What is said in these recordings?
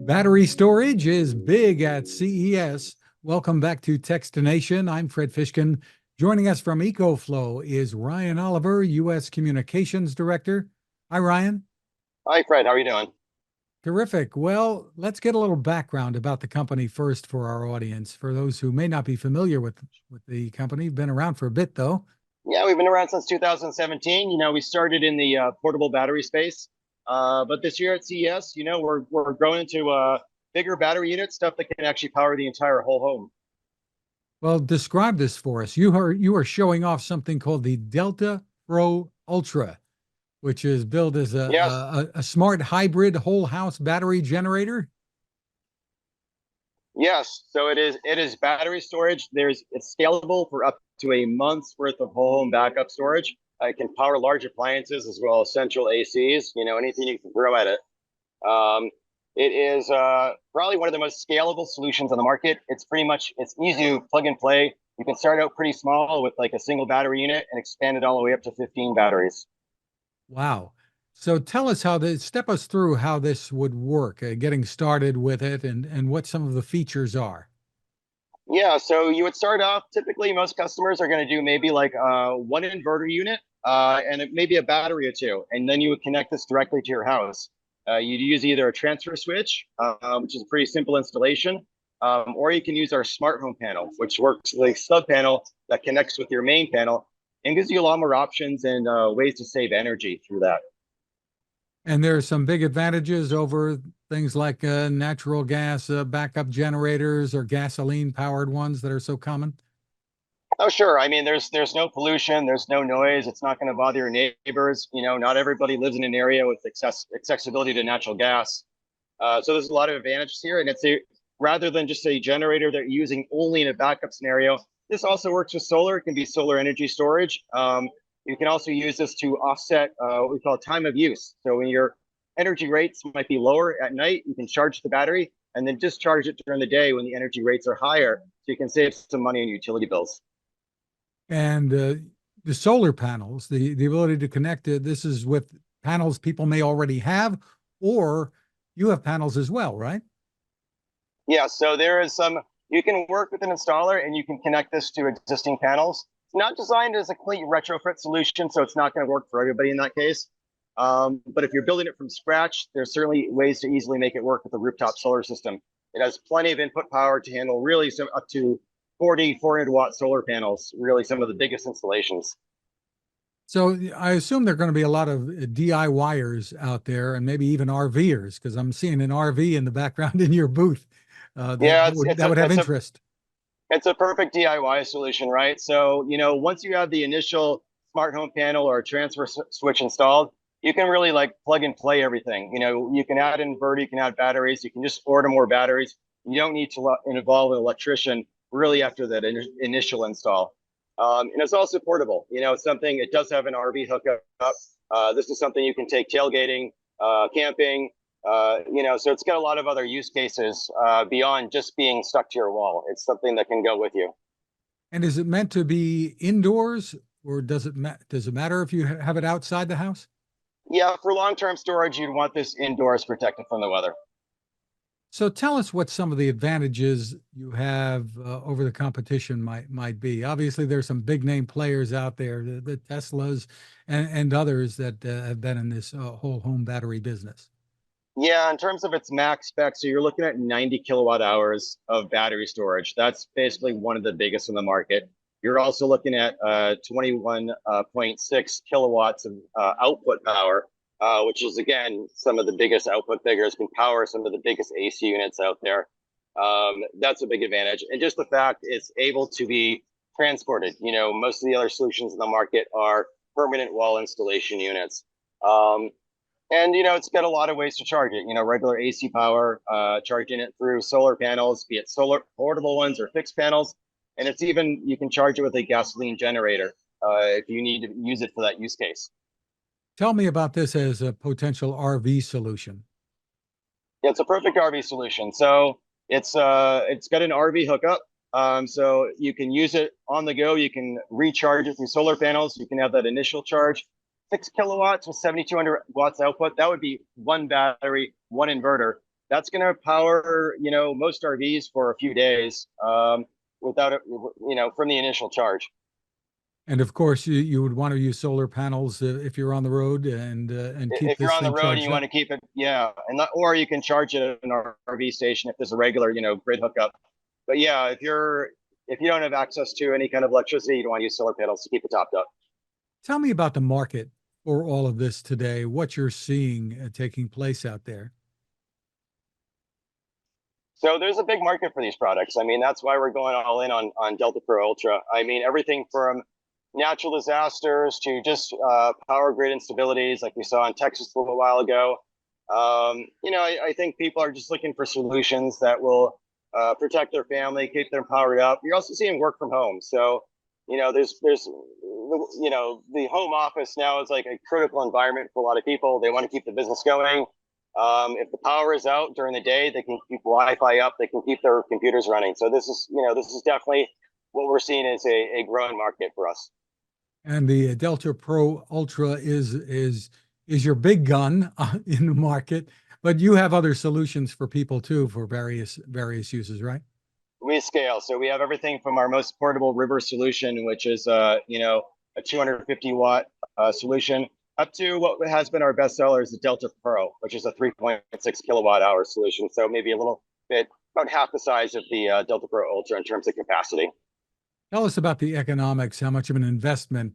Battery storage is big at CES. Welcome back to Techstination. I'm Fred Fishkin. Joining us from EcoFlow is Ryan Oliver, U.S. Communications Director. Hi, Ryan. Hi, Fred. How are you doing? Terrific. Well, let's get a little background about the company first for our audience. For those who may not be familiar with the company, been around for a bit though. Yeah, we've been around since 2017. We started in the portable battery space, but this year at CES, we're growing into bigger battery units, stuff that can actually power the entire whole home. Well, describe this for us. You are showing off something called the Delta Pro Ultra, which is billed as Yes, a smart hybrid whole house battery generator. yes. So it is battery storage. It's scalable for up to a month's worth of whole home backup storage. It can power large appliances as well as central ACs. Anything you can throw at it. Um, it is probably one of the most scalable solutions on the market. It's easy to plug and play. You can start out pretty small with like a single battery unit and expand it all the way up to 15 batteries. Wow. So tell us step us through how this would work, getting started with it and what some of the features are. Yeah, so you would start off, typically most customers are going to do maybe like one inverter unit and maybe a battery or two, and then you would connect this directly to your house. You'd use either a transfer switch, which is a pretty simple installation, or you can use our smart home panel, which works like sub panel that connects with your main panel and gives you a lot more options and ways to save energy through that. And there are some big advantages over things like natural gas backup generators or gasoline powered ones that are so common. Oh, sure. I mean, there's no pollution, there's no noise. It's not going to bother your neighbors. Not everybody lives in an area with accessibility to natural gas. So there's a lot of advantages here, and rather than just a generator that you're using only in a backup scenario, this also works with solar. It can be solar energy storage. You can also use this to offset what we call time of use. So when your energy rates might be lower at night, you can charge the battery and then discharge it during the day when the energy rates are higher, so you can save some money on utility bills. And the solar panels, the ability to connect it, this is with panels people may already have, or you have panels as well, right? Yeah, so you can work with an installer and you can connect this to existing panels. It's not designed as a complete retrofit solution, so it's not going to work for everybody in that case. But if you're building it from scratch, there's certainly ways to easily make it work with a rooftop solar system. It has plenty of input power to handle really some up to 400-watt solar panels, really some of the biggest installations. So I assume there are going to be a lot of DIYers out there and maybe even RVers, because I'm seeing an RV in the background in your booth. Yeah, That would have interest. it's a perfect DIY solution, right? So, once you have the initial smart home panel or transfer switch installed, you can really like plug and play everything. You can add inverter, you can add batteries, you can just order more batteries. You don't need to involve an electrician really after that initial install. And it's also portable. It does have an RV hookup. This is something you can take tailgating, camping, so it's got a lot of other use cases beyond just being stuck to your wall. It's something that can go with you. And is it meant to be indoors, or does it matter if you have it outside the house? Yeah, for long-term storage, you'd want this indoors protected from the weather. So tell us what some of the advantages you have over the competition might be. Obviously, there's some big name players out there, the Teslas and others that have been in this whole home battery business. Yeah, in terms of its max spec, so you're looking at 90 kilowatt hours of battery storage. That's basically one of the biggest in the market. You're also looking at 21.6 kilowatts of output power, which is, again, some of the biggest output figures, can power some of the biggest AC units out there. That's a big advantage. And just the fact it's able to be transported. Most of the other solutions in the market are permanent wall installation units. And it's got a lot of ways to charge it. Regular AC power, charging it through solar panels, be it solar portable ones or fixed panels, and you can charge it with a gasoline generator if you need to use it for that use case. Tell me about this as a potential RV solution. Yeah, it's a perfect RV solution. So it's got an RV hookup. So you can use it on the go. You can recharge it through solar panels. You can have that initial charge. 6 kilowatts with 7,200 watts output. That would be one battery, one inverter. that's going to power, most RVs for a few days, without it, from the initial charge. And of course, you would want to use solar panels if you're on the road and keep If you're this on the thing road and you charged want up. to keep it, yeah, or you can charge it at an RV station if there's a regular, grid hookup. But yeah, if you don't have access to any kind of electricity, you don't want to use solar panels to keep it topped up. Tell me about the market for all of this today, what you're seeing taking place out there. So there's a big market for these products. I mean, that's why we're going all in on Delta Pro Ultra. I mean, everything from natural disasters to just power grid instabilities, like we saw in Texas a little while ago. I think people are just looking for solutions that will protect their family, keep them powered up. You're also seeing work from home. So, the home office now is like a critical environment for a lot of people. They want to keep the business going. If the power is out during the day, they can keep Wi-Fi up. They can keep their computers running. So this is definitely what we're seeing as a growing market for us. And the Delta Pro Ultra is your big gun in the market, but you have other solutions for people too for various uses, right? We scale. So we have everything from our most portable river solution, which is a 250 watt solution, up to what has been our best seller is the Delta Pro, which is a 3.6 kilowatt hour solution. So maybe a little bit, about half the size of the Delta Pro Ultra in terms of capacity. Tell us about the economics, how much of an investment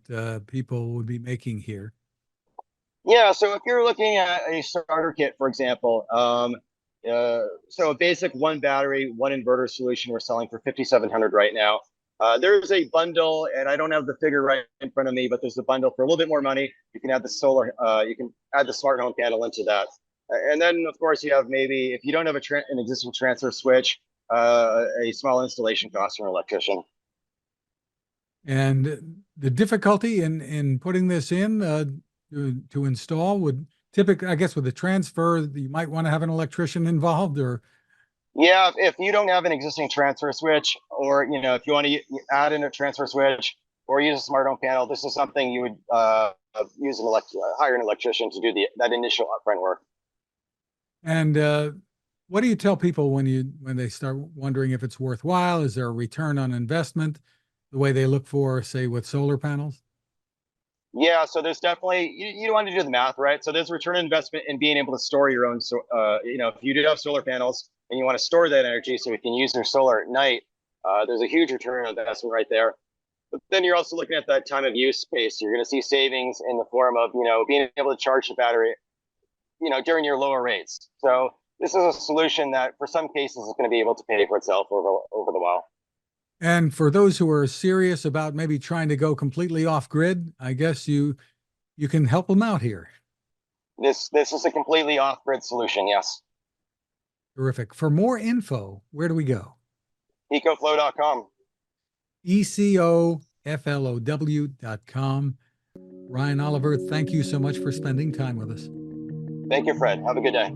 people would be making here. Yeah, so if you're looking at a starter kit, for example, so a basic one battery, one inverter solution we're selling for 5,700 right now. There's a bundle, and I don't have the figure right in front of me, but there's a bundle for a little bit more money. You can add the solar, you can add the smart home panel into that. And then, of course, you have maybe, if you don't have an existing transfer switch, a small installation cost for an electrician. And the difficulty in putting this in to install would typically, I guess, with the transfer, you might want to have an electrician involved, or Yeah, if you don't have an existing transfer switch, or if you want to add in a transfer switch or use a smart home panel, this is something you would hire an electrician to do that initial upfront work. and what do you tell people when they start wondering if it's worthwhile? Is there a return on investment the way they look for, say, with solar panels? Yeah, so there's definitely you want to do the math, right? So there's return on investment in being able to store your own. So if you do have solar panels and you want to store that energy so you can use your solar at night, there's a huge return on investment right there. But then you're also looking at that time of use space. You're going to see savings in the form of being able to charge the battery during your lower rates. So this is a solution that for some cases is going to be able to pay for itself over the while. And for those who are serious about maybe trying to go completely off grid, I guess you can help them out here. This is a completely off grid solution. Yes. Terrific. For more info, where do we go? EcoFlow.com. EcoFlow.com. Ryan Oliver, thank you so much for spending time with us. Thank you, Fred. Have a good day.